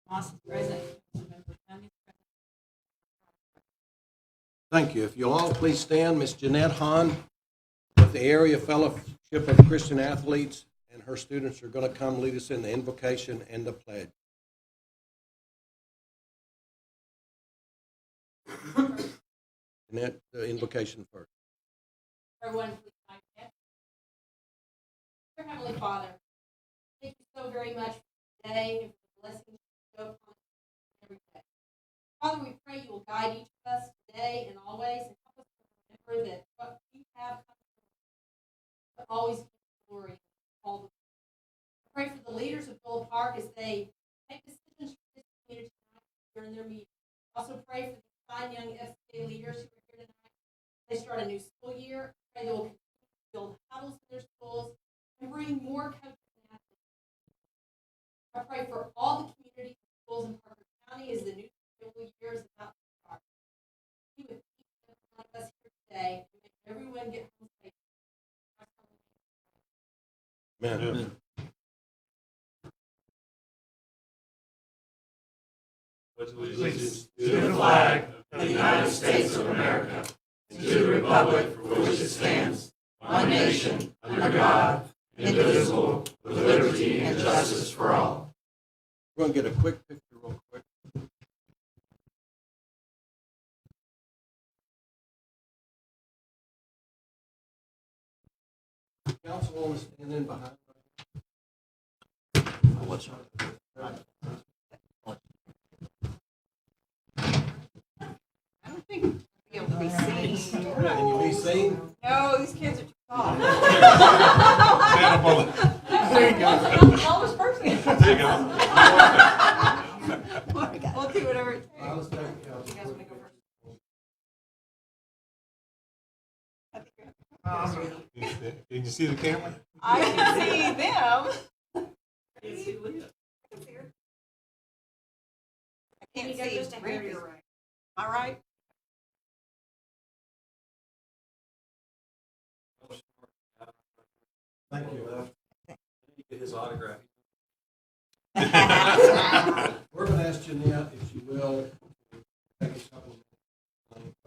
Moss is present. Councilmember Young is present. Thank you. If you'll all please stand, Miss Jeanette Hahn with the Area Fellowship of Christian Athletes and her students are going to come lead us in the invocation and the pledge. Jeanette, the invocation first. Everyone, please stand. Dear Heavenly Father, thank you so very much for today and for the blessings you show upon us every day. Father, we pray you will guide each of us today and always, and help us to remember that what you have comes from us, but always give glory and all the. I pray for the leaders of Villa Park as they make decisions for this community tonight during their meeting. I also pray for the fine young FCA leaders who are here tonight. They start a new school year. I pray they will continue to build huddles in their schools and bring more coaches and athletes. I pray for all the communities and schools in Parker County as the new school year is about to start. Be with each and every one of us here today and make everyone get home safe. Amen. Allegiance to the flag of the United States of America and to the republic for which it stands, one nation, under God, indivisible, with liberty and justice for all. We're going to get a quick picture real quick. Council will stand in behind. What's I don't think we'll be able to be seen. Can you be seen? No, these kids are too tall. There you go. Tallest person. There you go. We'll do whatever it takes. Let's take, You guys want to go first? I think we have to Can you see the camera? I can see them. I can see Leah. I can see her. I can't see Randy. Am I right? thank you. Get his autograph. We're going to ask Jeanette, if she will, take a couple of minutes.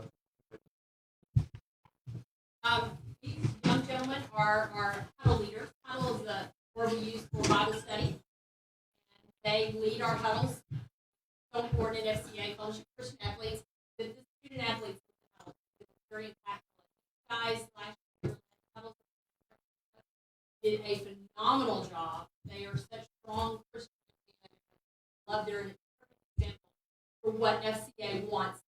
These young gentlemen are our huddle leaders. Huddle is the word we use for Bible study. And they lead our huddles. So important at FCA, Fellowship of Christian Athletes. The student athletes in the huddle. It's very impactful. Guys last year huddles did a phenomenal job. They are such strong Christians. Love their perfect example for what FCA wants.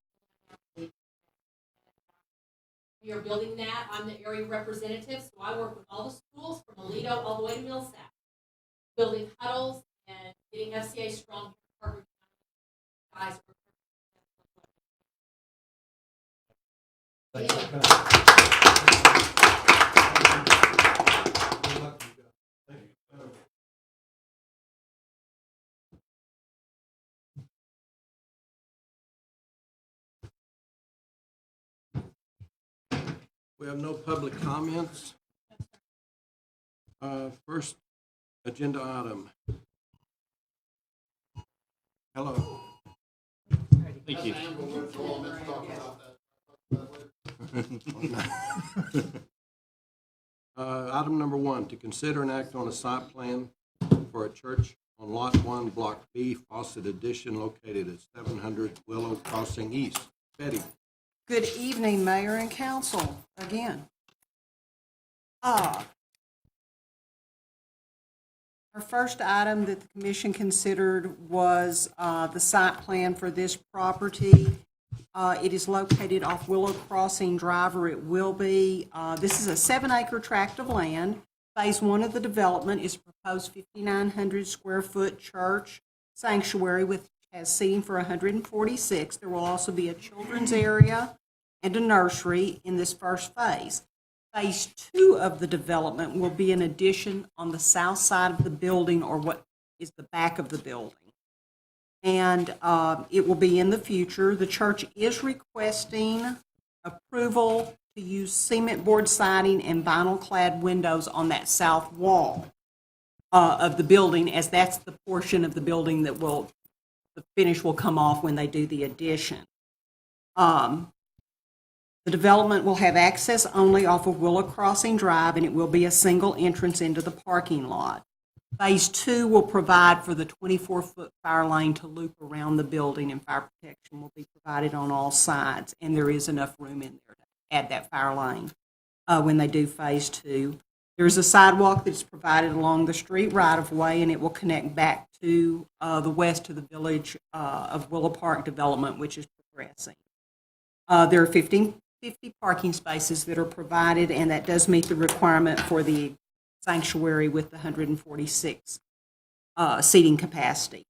We are building that. I'm the area representative, so I work with all the schools from Aledo all the way to Millsap, building huddles and getting FCA strong. Guys, Thank you. Good luck, you guys. Thank you. We have no public comments. First agenda item. Hello. Thank you. Item number 1, to consider and act on a site plan for a church on Lot 1, Block B, Fawcett Addition, located at 700 Willow Crossing East. Betty. Good evening, Mayor and Council, again. Our first item that the commission considered was the site plan for this property. It is located off Willow Crossing Drive, or it will be. This is a 7-acre tract of land. Phase 1 of the development is a proposed 5,900 square foot church sanctuary with has seating for 146. There will also be a children's area and a nursery in this first phase. Phase 2 of the development will be an addition on the south side of the building, or what is the back of the building. And it will be in the future. The church is requesting approval to use cement board siding and vinyl clad windows on that south wall of the building, as that's the portion of the building that will the finish will come off when they do the addition. The development will have access only off of Willow Crossing Drive, and it will be a single entrance into the parking lot. Phase 2 will provide for the 24-foot fire lane to loop around the building, and fire protection will be provided on all sides, and there is enough room in there to add that fire lane when they do Phase 2. There's a sidewalk that's provided along the street right-of-way, and it will connect back to the west to the village of Willow Park development, which is progressing. There are 50 parking spaces that are provided, and that does meet the requirement for the sanctuary with the 146 seating capacity.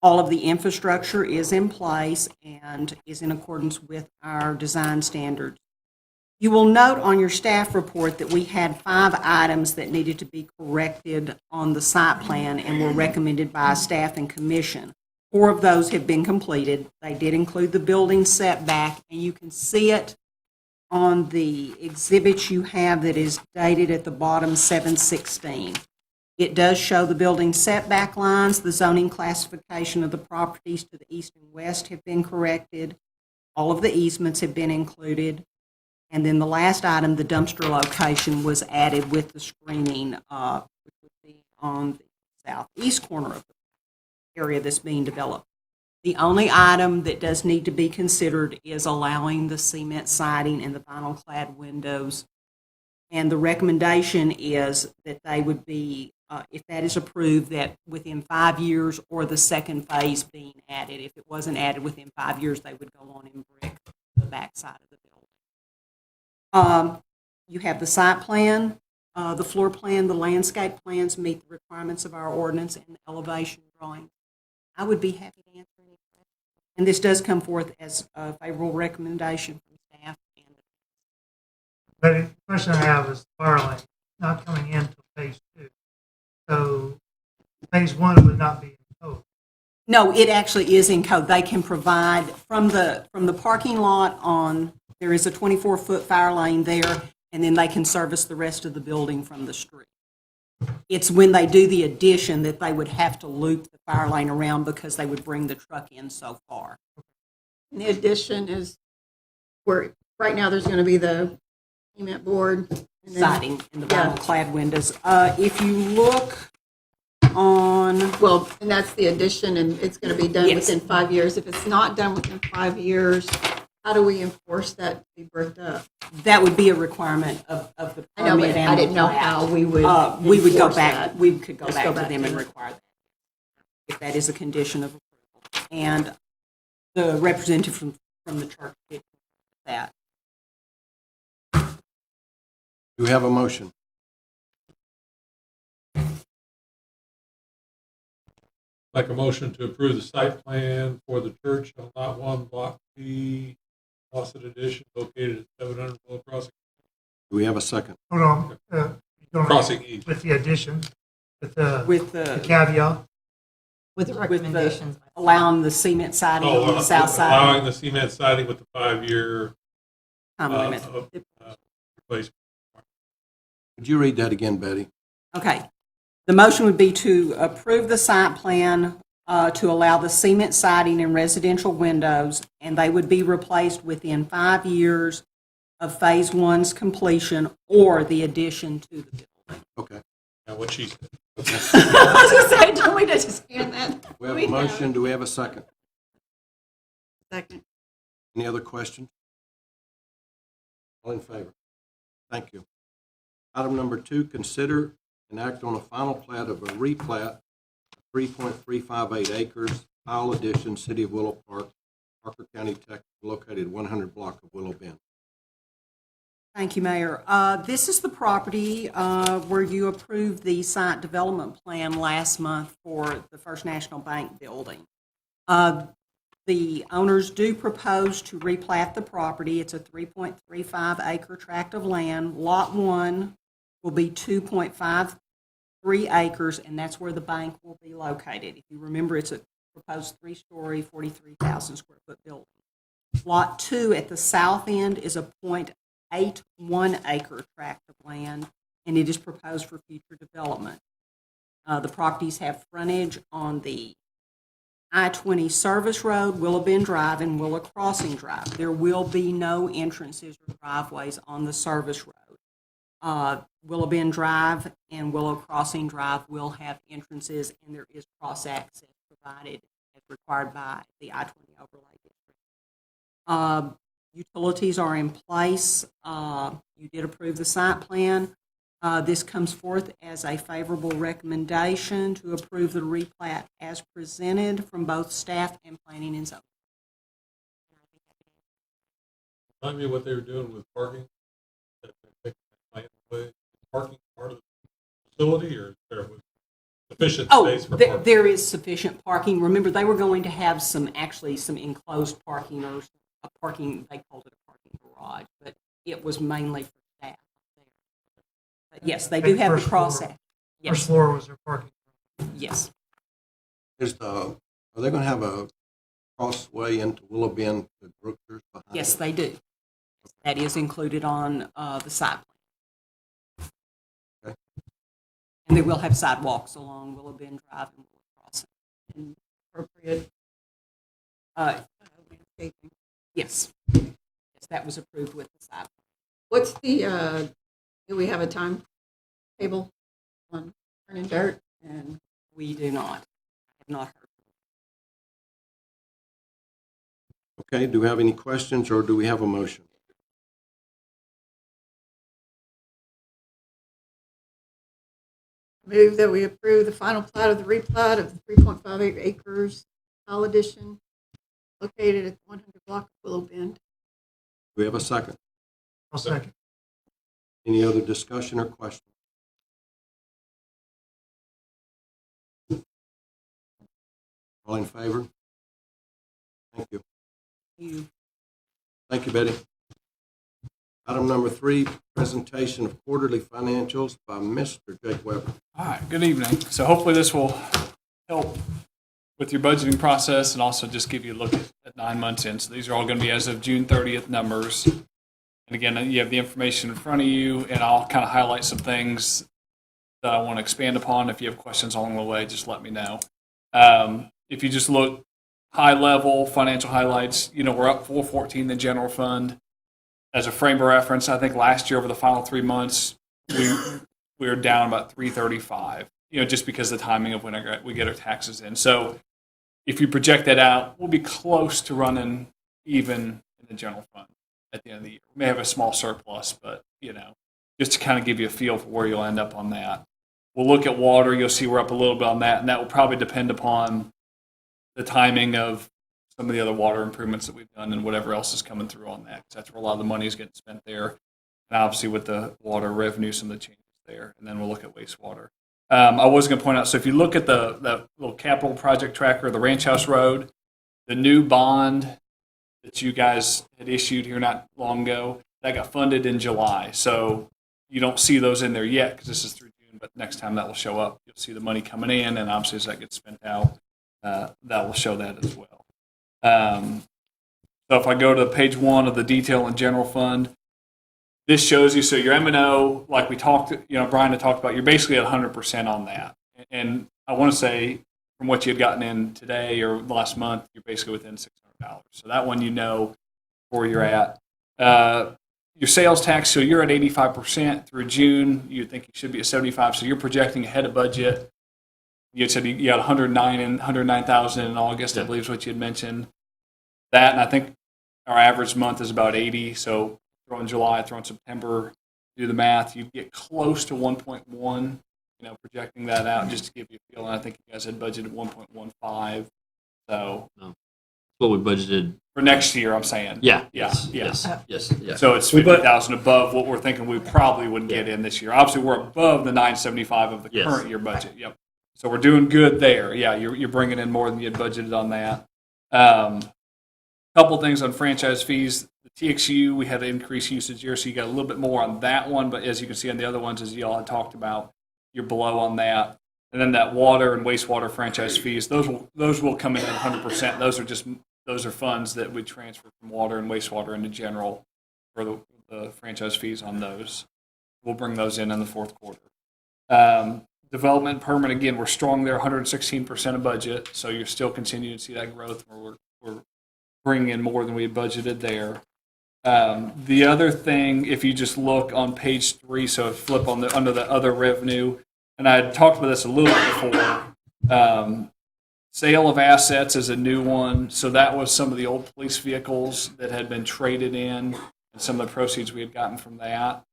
All of the infrastructure is in place and is in accordance with our design standards. You will note on your staff report that we had 5 items that needed to be corrected on the site plan and were recommended by staff and commission. 4 of those have been completed. They did include the building setback, and you can see it on the exhibit you have that is dated at the bottom 7/16. It does show the building setback lines. The zoning classification of the properties to the east and west have been corrected. All of the easements have been included. And then the last item, the dumpster location, was added with the screening, which would be on the southeast corner of the area that's being developed. The only item that does need to be considered is allowing the cement siding and the vinyl clad windows. And the recommendation is that they would be, if that is approved, that within 5 years or the second phase being added. If it wasn't added within 5 years, they would go on and brick the backside of the building. You have the site plan, the floor plan, the landscape plans meet the requirements of our ordinance, and the elevation drawing. I would be happy to answer any questions. And this does come forth as a favorable recommendation from staff. But the question I have is fire lane not coming into phase 2. So phase 1 would not be in code. No, it actually is in code. They can provide from the parking lot on, there is a 24-foot fire lane there, and then they can service the rest of the building from the street. It's when they do the addition that they would have to loop the fire lane around because they would bring the truck in so far. And the addition is where, right now, there's going to be the cement board. And then, Siding and the Yeah. vinyl clad windows. If you look on, well, and that's the addition, and it's going to be done Yes. within 5 years. If it's not done within 5 years, how do we enforce that to be bricked up? that would be a requirement of the I know, but permit and I the didn't know plat. how we would We would go enforce back, that. we could go Just back go to back them to and them. require that, if that is a condition of approval. And the representative from the church did that. Do we have a motion? Make a motion to approve the site plan for the church on Lot 1, Block B, Fawcett Edition, located at 700 Willow Crossing. Do we have a second? Hold on. You're going Crossing East. with the addition, with the With the the, caveat. With the with recommendations. the, allowing the cement siding on the south side Allowing the cement siding with the 5-year time limit. replacement. Would you read that again, Betty? Okay. The motion would be to approve the site plan to allow the cement siding and residential windows, and they would be replaced within 5 years of Phase 1's completion or the addition to the building. Okay. Now, what she said. I was going to say, don't we just hear that? We have a motion. Do we have a second? Second. Any other questions? All in favor? Thank you. Item number 2, consider and act on a final plat of a replat, 3.358 acres, tile addition, City of Willow Park, Parker County, Texas, located 100 block of Willow Bend. Thank you, Mayor. This is the property where you approved the site development plan last month for the First National Bank building. The owners do propose to replat the property. It's a 3.35 acre tract of land. Lot 1 will be 2.53 acres, and that's where the bank will be located. If you remember, it's a proposed 3-story, 43,000 square foot building. Lot 2 at the south end is a 0.81 acre tract of land, and it is proposed for future development. The properties have frontage on the I-20 Service Road, Willow Bend Drive, and Willow Crossing Drive. There will be no entrances or driveways on the service road. Willow Bend Drive and Willow Crossing Drive will have entrances, and there is cross-access provided as required by the I-20 overlay district. Utilities are in place. You did approve the site plan. This comes forth as a favorable recommendation to approve the replat as presented from both staff and planning and zoning. Remind me what they were doing with parking? That they take that land away? Parking part of the facility, or there was sufficient space for parking? There is sufficient parking. Remember, they were going to have some enclosed parking, or a parking, they called it a parking garage, but it was mainly for staff there. But yes, they do have the First floor. cross-access. First Yes, floor was their parking. yes. Are they going to have a crossway into Willow Bend to Brookshire behind? Yes, they do. That is included on the site plan. Okay. And they will have sidewalks along Willow Bend Drive and Willow Crossing. And appropriate landscaping. Yes. Yes, that was approved with the site plan. What's the, do we have a timetable on turning dirt? And We do not. I have not heard. Okay, do we have any questions, or do we have a motion? move that we approve the final plat of the replat of the 3.58 acres tile addition located at the 100 block of Willow Bend. Do we have a second? I'll second. Any other discussion or question? All in favor? Thank you. You Thank you, Betty. Item number 3, presentation of quarterly financials by Mr. Jake Weber. All right, good evening. So hopefully this will help with your budgeting process and also just give you a look at 9 months in. So these are all going to be as of June 30th numbers. And again, you have the information in front of you, and I'll kind of highlight some things that I want to expand upon. If you have questions along the way, just let me know. If you just look high level financial highlights, we're up 414 in the general fund. As a frame of reference, I think last year over the final 3 months, we were down about 335, just because of the timing of when we get our taxes in. So if you project that out, we'll be close to running even in the general fund at the end of the year. We may have a small surplus, but, just to kind of give you a feel for where you'll end up on that. We'll look at water. You'll see we're up a little bit on that, and that will probably depend upon the timing of some of the other water improvements that we've done and whatever else is coming through on that, 'cause that's where a lot of the money is getting spent there. And obviously with the water revenue, some of the changes there. And then we'll look at wastewater. I was going to point out, so if you look at the little capital project tracker, the Ranch House Road, the new bond that you guys had issued here not long ago, that got funded in July. So you don't see those in there yet because this is through June, but next time that will show up. You'll see the money coming in, and obviously as that gets spent out, that will show that as well. So if I go to page 1 of the detail and general fund, this shows you, so your M&O, like we talked, Brian had talked about, you're basically at 100% on that. And I want to say, from what you had gotten in today or last month, you're basically within $600. So that one, where you're at. Your sales tax, so you're at 85% through June. You think you should be at 75%, so you're projecting ahead of budget. You said you had 109,000 in August, I believe is what you had mentioned. That, and I think our average month is about 80. So throw in July, throw in September, do the math, you get close to 1.1. Projecting that out just to give you a feel. And I think you guys had budgeted 1.15. So what we budgeted for next year, I'm saying. Yeah. Yes. So it's 50,000 above what we're thinking we probably would get in this year. Obviously, we're above the 975 of the current year budget. Yep. So we're doing good there. Yeah, you're bringing in more than you had budgeted on that. Couple things on franchise fees. The TXU, we had increased usage here, so you got a little bit more on that one. But as you can see on the other ones, as y'all had talked about, you're below on that. And then that water and wastewater franchise fees, those will come in at 100%. Those are funds that we transfer from water and wastewater into general for the franchise fees on those. We'll bring those in the fourth quarter. The Development permit, again, we're strong there, 116% of budget, so you're still continuing to see that growth where we're bringing in more than we had budgeted there. The other thing, if you just look on page 3, so flip on under the other revenue, and I had talked about this a little bit before. Sale of assets is a new one. So that was some of the old police vehicles that had been traded in, and some of the proceeds we had gotten from that.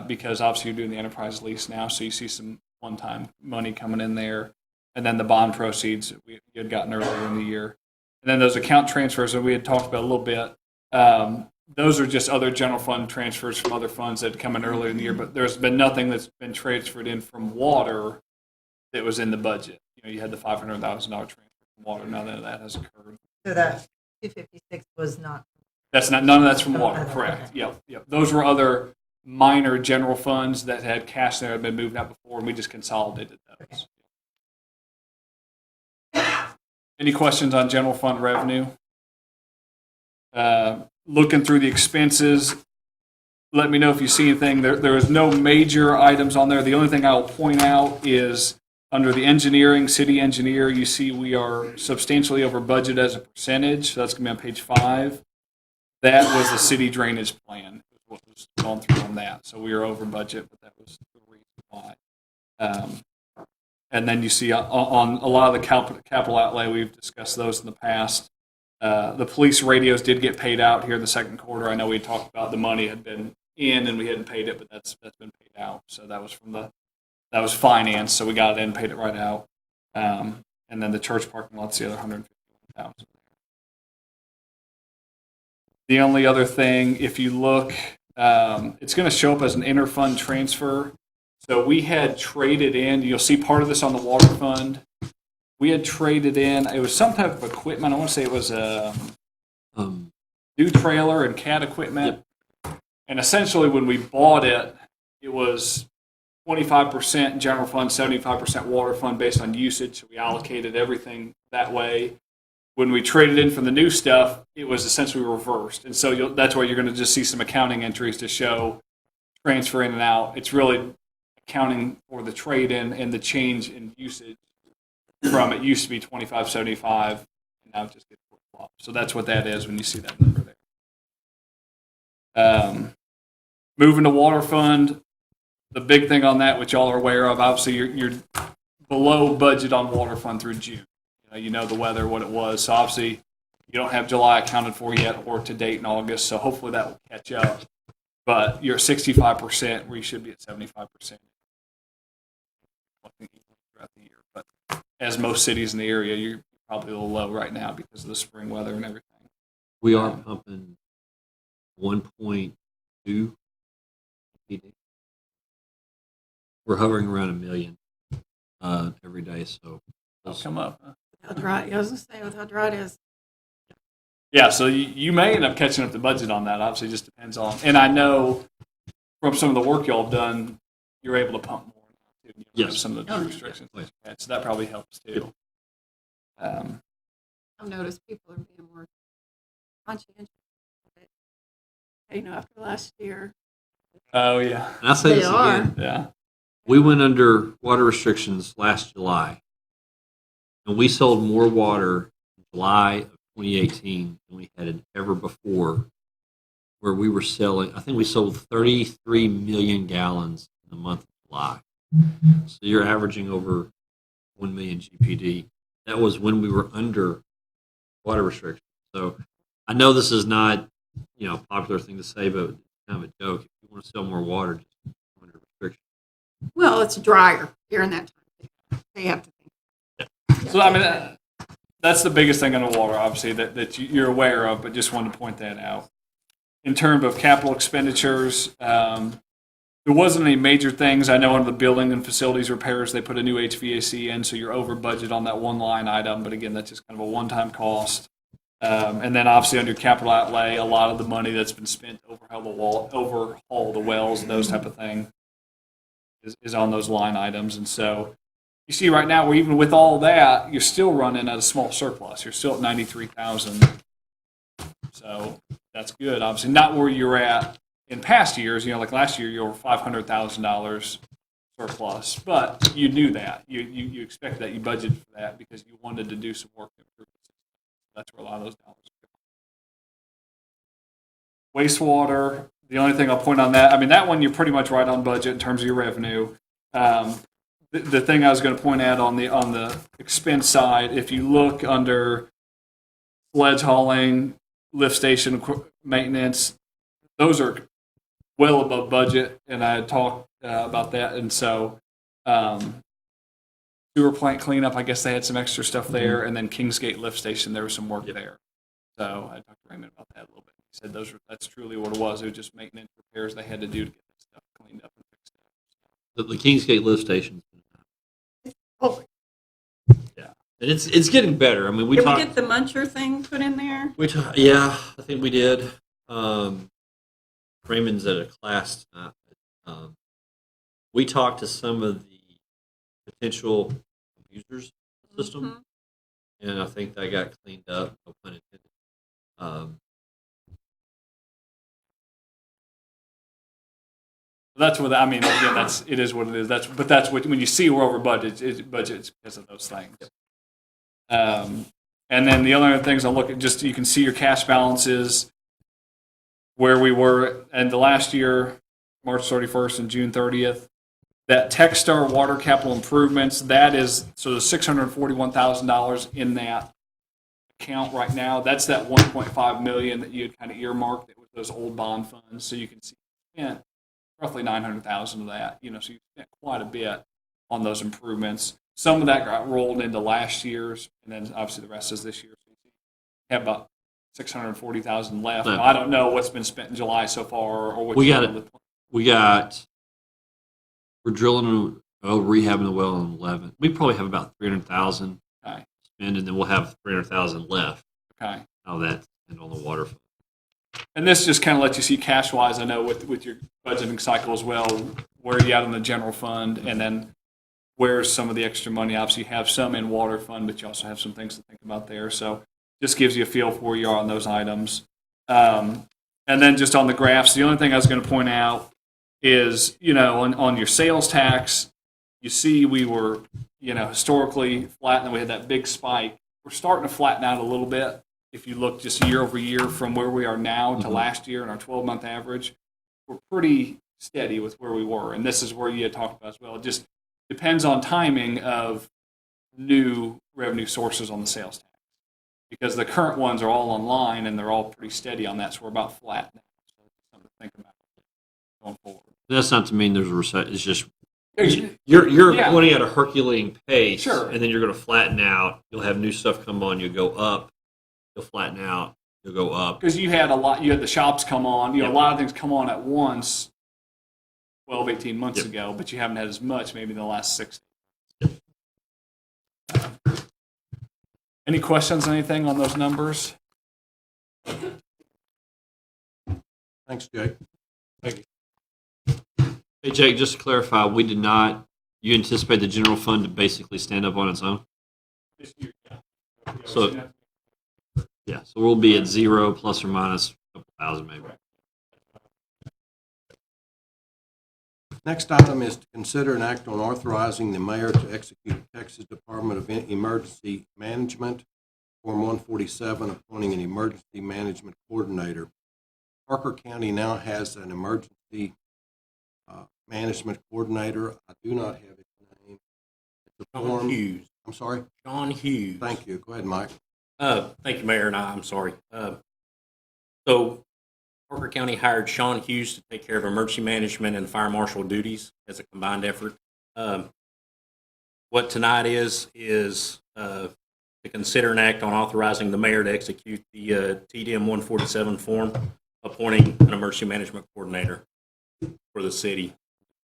Because obviously you're doing the enterprise lease now, so you see some one-time money coming in there, and then the bond proceeds that we had gotten earlier in the year, and then those account transfers that we had talked about a little bit. Those are just other general fund transfers from other funds that had come in earlier in the year, but there's been nothing that's been transferred in from water that was in the budget. You had the $500,000 transfer from water. None of that has occurred. So that 256 was not. None of that's from water. Correct. Yep. Those were other minor general funds that had cash there had been moved out before, and we just consolidated those. Any questions on general fund revenue? Looking through the expenses, let me know if you see anything. There is no major items on there. The only thing I'll point out is under the engineering, city engineer, you see we are substantially over budget as a percentage. So that's going to be on page 5. That was the city drainage plan, what was gone through on that. So we are over budget, but that was the reason why. And then you see on a lot of the capital outlay, we've discussed those in the past. The police radios did get paid out here in the second quarter. I know we talked about the money had been in and we hadn't paid it, but that's been paid out. So that was financed, so we got it in, paid it right out. And then the church parking lot's the other $151,000. The only other thing, if you look, it's going to show up as an interfund transfer. So we had traded in. You'll see part of this on the water fund. We had traded in, it was some type of equipment. I want to say it was a new trailer and cat equipment. Yep. And essentially when we bought it, it was 25% general fund, 75% water fund based on usage. So we allocated everything that way. When we traded in for the new stuff, it was essentially reversed. And so that's why you're going to just see some accounting entries to show transfer in and out. It's really accounting for the trade-in and the change in usage. From it used to be 25.75, and now it just gets flip-flopped. So that's what that is when you see that number there. Moving to water fund, the big thing on that, which y'all are aware of, obviously you're below budget on water fund through June. You know the weather, what it was. So obviously you don't have July accounted for yet or to date in August. So hopefully that will catch up. But you're at 65% where you should be at 75% throughout the year. But as most cities in the area, you're probably a little low right now because of the spring weather and everything. We are pumping 1.2 PD. We're hovering around 1 million every day. So It'll come up. Huh? How dry, I was going to say, with how dry it is. Yeah, so you may end up catching up the budget on that. Obviously, it just depends on. And I know from some of the work y'all have done, you're able to pump more. Too. Yes. Some of the restrictions. Yeah. So that probably helps too. I've noticed people are being more conscientious. After last year. Oh, yeah. And I'll say They this are. again. Yeah. We went under water restrictions last July, and we sold more water in July of 2018 than we had ever before, where we were selling, I think we sold 33 million gallons in the month of July. So you're averaging over 1 million GPD. That was when we were under water restrictions. So I know this is not, a popular thing to say, but it's kind of a joke. If you want to sell more water, just come under restrictions. Well, it's drier during that time. They have to think. So, I mean, that's the biggest thing on the water, obviously, that you're aware of, but just wanted to point that out. In terms of capital expenditures, there wasn't any major things. I know under the building and facilities repairs, they put a new HVAC in, so you're over budget on that one line item. But again, that's just kind of a one-time cost. And then obviously under capital outlay, a lot of the money that's been spent to overhaul the wells and those type of thing is on those line items. And so you see right now, where even with all that, you're still running at a small surplus. You're still at 93,000. So that's good. Obviously not where you're at in past years. Like last year, you were $500,000 surplus, but you knew that. You expected that. You budgeted for that because you wanted to do some work to improve the system. That's where a lot of those dollars go. Wastewater, the only thing I'll point on that, I mean, that one you're pretty much right on budget in terms of your revenue. The thing I was going to point out on the expense side, if you look under sledge hauling, lift station maintenance, those are well above budget, and I had talked about that. And so sewer plant cleanup, I guess they had some extra stuff there, and then Kingsgate lift station, there was some work there. So I talked to Raymond about that a little bit. He said that's truly what it was. It was just maintenance repairs they had to do to get that stuff cleaned up and fixed up. The Kingsgate lift station. Oh, Yeah, and it's getting better. I mean, we did we talked. get the muncher thing put in there? Yeah, I think we did. Raymond's at a class tonight. We talked to some of the potential users of the system, and I think that got cleaned up. No pun intended. That's what I mean. Again, it is what it is. That's what when you see we're over budget, it's because of those things. And then the other things I'll look at, just you can see your cash balances where we were in the last year, March 31st and June 30th. That Techstar water capital improvements, that is so the $641,000 in that account right now. That's that $1.5 million that you had kind of earmarked that was those old bond funds. So you can see roughly $900,000 of that. So you spent quite a bit on those improvements. Some of that got rolled into last year's, and then obviously the rest is this year. So you have about $640,000 left. No. Now, I don't know what's been spent in July so far, or what We're drilling, rehabbing the well in 11. We probably have about 300,000 Okay. spent, and then we'll have 300,000 left. Okay. How that and on the water fund. And this just kind of lets you see cash wise. I know with your budgeting cycle as well, where are you at in the general fund, and then where's some of the extra money? Obviously, you have some in water fund, but you also have some things to think about there. So just gives you a feel for where you are on those items. And then just on the graphs, the only thing I was going to point out is, on your sales tax, you see we were, historically flat, and then we had that big spike. We're starting to flatten out a little bit. If you look just year over year from where we are now to last year and our 12-month average, we're pretty steady with where we were. And this is where you had talked about as well. It just depends on timing of new revenue sources on the sales tax. Because the current ones are all online and they're all pretty steady on that, so we're about flat now. So it's something to think about going forward. That's not to mean there's a recession. It's just you're going at a Herculean pace, Sure. and then you're going to flatten out. You'll have new stuff come on. You'll go up. You'll flatten out. You'll go up. Because you had the shops come on, Yep. a lot of things come on at once 12, 18 months Yep. ago, but you haven't had as much maybe in the last 6. Any questions on anything on those numbers? Thanks, Jake. Hey, Jake, just to clarify, we did not. You anticipate the general fund to basically stand up on its own? This year, yeah. So- Yeah. So we'll be at zero plus or minus a couple thousand maybe. Next item is to consider an act on authorizing the mayor to execute a Texas Department of Emergency Management, Form 147, appointing an emergency management coordinator. Parker County now has an emergency management coordinator. I do not have his name. It's a Sean form. Hughes. I'm sorry? Sean Hughes. Thank you. Go ahead, Mike. Thank you, Mayor, and I'm sorry. So Parker County hired Sean Hughes to take care of emergency management and fire marshal duties as a combined effort. What tonight is to consider an act on authorizing the mayor to execute the TDM 147 form, appointing an emergency management coordinator for the city.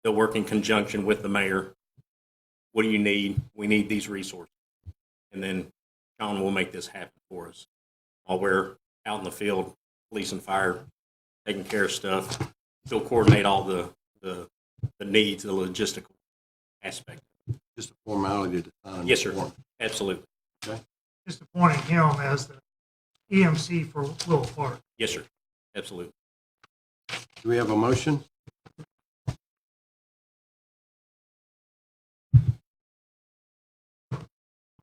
They'll work in conjunction with the mayor. What do you need? We need these resources. And then Sean will make this happen for us. While we're out in the field, police and fire, taking care of stuff, he'll coordinate all the needs, the logistical aspect. Just a formality to sign. Yes, the sir. form. Absolutely. Just appointing him as the EMC for Willow Park. Yes, sir. Absolutely. Do we have a motion?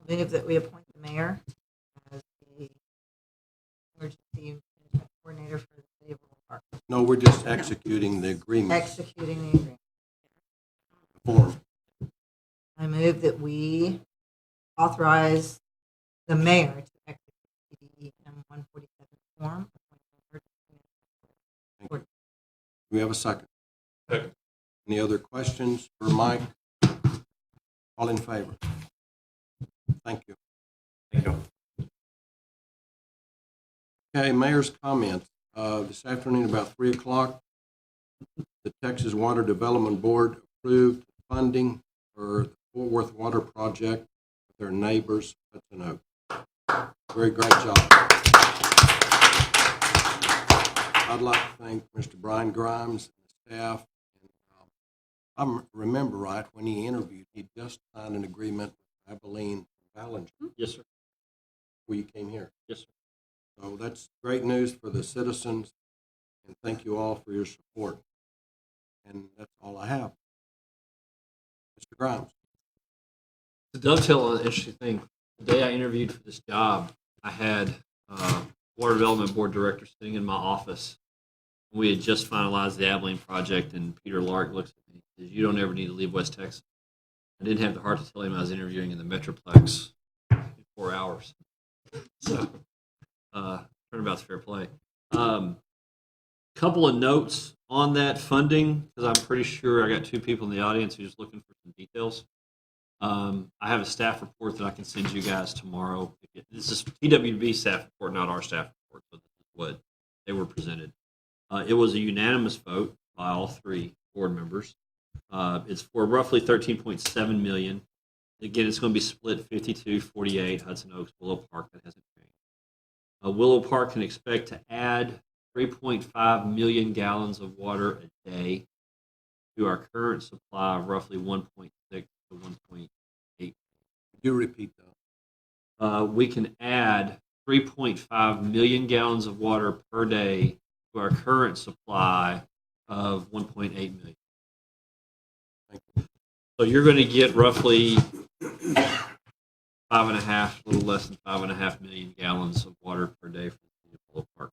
Move that we appoint the mayor as the emergency management coordinator for the city of Willow Park, No, we're just executing the agreement executing the agreement. form. I move that we authorize the mayor to execute the DEM 147 form. Do we have a second? Second. Any other questions for Mike? All in favor? Thank you. Thank you. Okay, mayor's comments. This afternoon about 3 o'clock, the Texas Water Development Board approved funding for the Fort Worth Water Project with their neighbors, Hudson Oak. Very great job. I'd like to thank Mr. Brian Grimes and the staff. I remember right when he interviewed, he just signed an agreement with Abilene Ballinger Yes, sir. before you came here. Yes, sir. So that's great news for the citizens, and thank you all for your support. And that's all I have. Mr. Grimes. To dovetail on an interesting thing, the day I interviewed for this job, I had Water Development Board director sitting in my office. We had just finalized the Abilene project, and Peter Lark looks at me and says, "You don't ever need to leave West Texas." I didn't have the heart to tell him I was interviewing in the Metroplex in 4 hours. So, turnabout's fair play. Couple of notes on that funding, because I'm pretty sure I got 2 people in the audience who's looking for some details. I have a staff report that I can send you guys tomorrow. This is TWB staff report, not our staff report, so this is what they were presented. It was a unanimous vote by all 3 board members. It's for roughly $13.7 million. Again, it's going to be split 52-48, Hudson Oaks, Willow Park. That hasn't changed. Willow Park can expect to add 3.5 million gallons of water a day to our current supply of roughly 1.6 to 1.8. Could you repeat that? We can add 3.5 million gallons of water per day to our current supply of 1.8 million. Thank you. So you're going to get roughly 5.5, a little less than 5.5 million gallons of water per day for the city of Willow Park.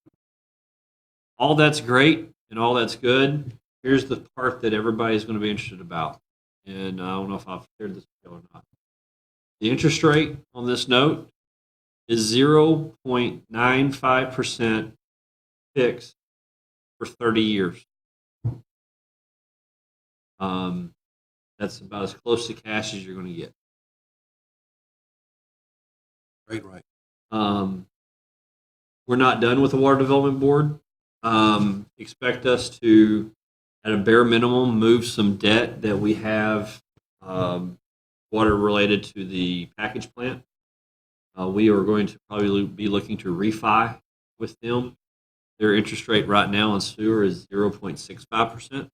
All that's great and all that's good. Here's the part that everybody's going to be interested about. And I don't know if I've shared this with you or not. The interest rate on this note is 0.95% fixed for 30 years. That's about as close to cash as you're going to get. Great, right. We're not done with the Water Development Board. Expect us to, at a bare minimum, move some debt that we have water related to the package plant. We are going to probably be looking to refi with them. Their interest rate right now on sewer is 0.65%.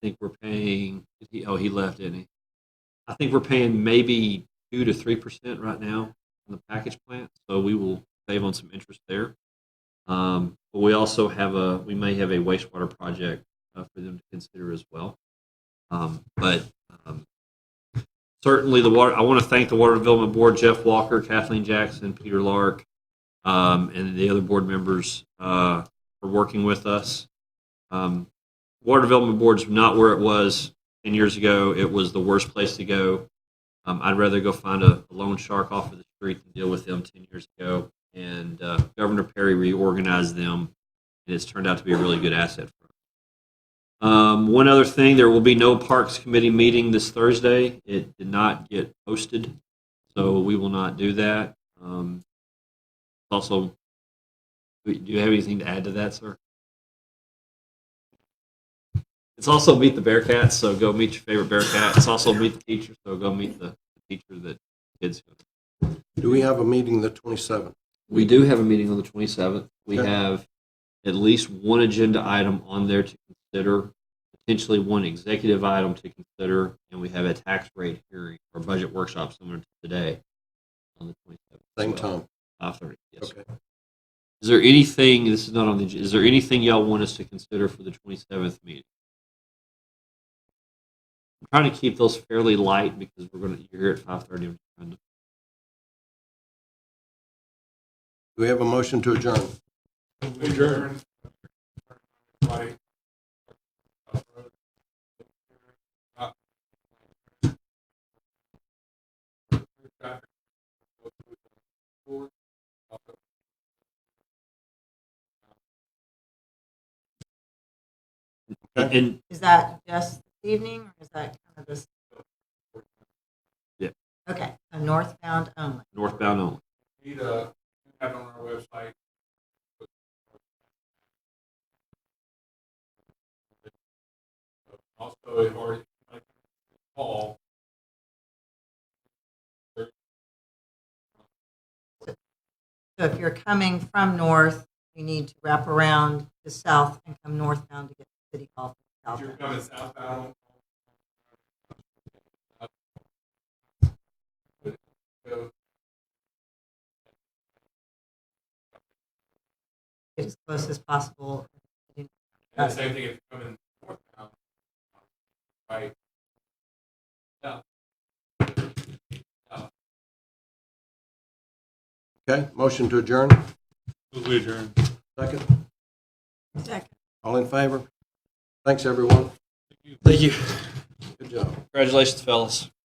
I think we're paying, he left, didn't he? I think we're paying maybe 2 to 3% right now on the package plant, so we will save on some interest there. But we also have we may have a wastewater project for them to consider as well. But certainly I want to thank the Water Development Board, Jeff Walker, Kathleen Jackson, Peter Lark, and the other board members for working with us. Water Development Board's not where it was 10 years ago. It was the worst place to go. I'd rather go find a loan shark off of the street than deal with them 10 years ago. And Governor Perry reorganized them, and it's turned out to be a really good asset for us. One other thing, there will be no Parks Committee meeting this Thursday. It did not get posted, so we will not do that. Also, do you have anything to add to that, sir? It's also Meet the Bearcats, so go meet your favorite Bearcat. It's also Meet the Teacher, so go meet the teacher that kids go to. Do we have a meeting the 27th? We do have a meeting on the 27th. We Okay. have at least one agenda item on there to consider, potentially one executive item to consider, and we have a tax rate hearing or budget workshop similar to today on the 27th. Same as well. time. 5:30. Yes. Okay. Is there anything? This is not on the. Is there anything y'all want us to consider for the 27th meeting? I'm trying to keep those fairly light because you're here at 5:30. I'm Brenda. Do we have a motion to adjourn? Adjourn. And Is that just this evening, or is that kind of this? Yeah. Okay, so northbound only. northbound only. Need to have it on our website. Also, if already call. So if you're coming from north, you need to wrap around to south and come northbound to get to City Hall. If you're coming southbound. Get as close as possible. And the same thing if you're coming northbound. Right. Yeah. Okay, motion to adjourn? We adjourn. Second? Second. All in favor? Thanks, everyone. Thank you. Good job. Congratulations, fellas.